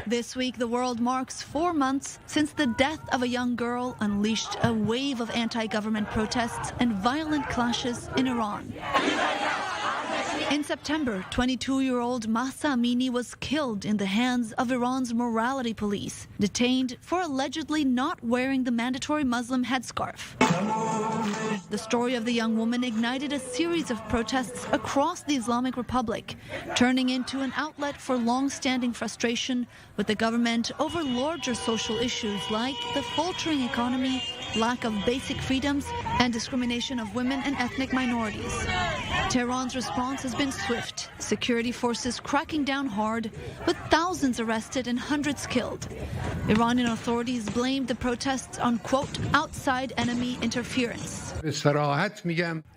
This week, the world marks 4 months since the death of a young girl unleashed a wave of anti-government protests and violent clashes in Iran. In September, 22-year-old Mahsa Amini was killed in the hands of Iran's morality police, detained for allegedly not wearing the mandatory Muslim headscarf. The story of the young woman ignited a series of protests across the Islamic Republic, turning into an outlet for long-standing frustration with the government over larger social issues like the faltering economy, lack of basic freedoms, and discrimination of women and ethnic minorities. Tehran's response has been swift, security forces cracking down hard, with thousands arrested and hundreds killed. Iranian authorities blamed the protests on, quote, outside enemy interference.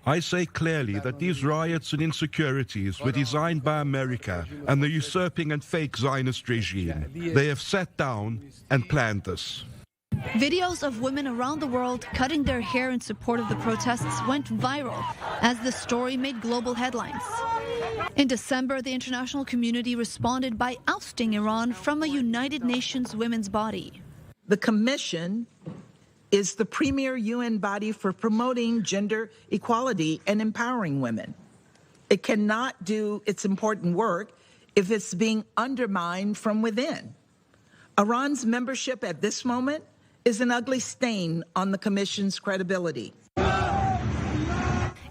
I say clearly that these riots and insecurities were designed by America and the usurping and fake Zionist regime. They have sat down and planned this. Videos of women around the world cutting their hair in support of the protests went viral as the story made global headlines. In December, the international community responded by ousting Iran from a United Nations women's body. The Commission is the premier UN body for promoting gender equality and empowering women. It cannot do its important work if it's being undermined from within. Iran's membership at this moment is an ugly stain on the Commission's credibility.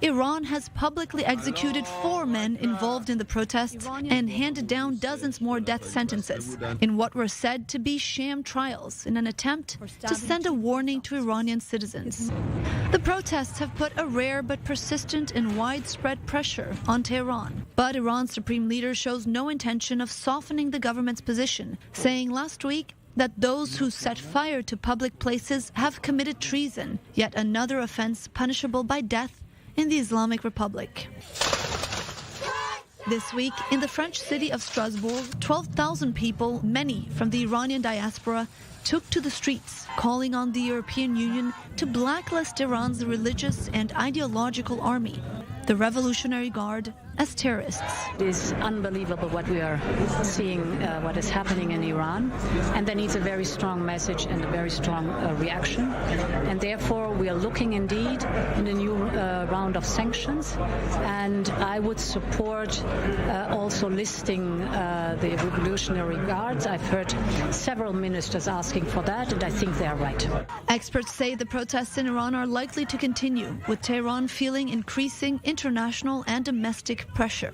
Iran has publicly executed 4 men involved in the protests and handed down dozens more death sentences in what were said to be sham trials in an attempt to send a warning to Iranian citizens. The protests have put a rare but persistent and widespread pressure on Tehran. But Iran's supreme leader shows no intention of softening the government's position, saying last week that those who set fire to public places have committed treason, yet another offense punishable by death in the Islamic Republic. This week, in the French city of Strasbourg, 12,000 people, many from the Iranian diaspora, took to the streets, calling on the European Union to blacklist Iran's religious and ideological army, the Revolutionary Guard, as terrorists. It is unbelievable what we are seeing, what is happening in Iran, and there needs a very strong message and a very strong reaction. And therefore, we are looking indeed in a new round of sanctions, and I would support also listing the Revolutionary Guards. I've heard several ministers asking for that, and I think they are right. Experts say the protests in Iran are likely to continue, with Tehran feeling increasing international and domestic pressure.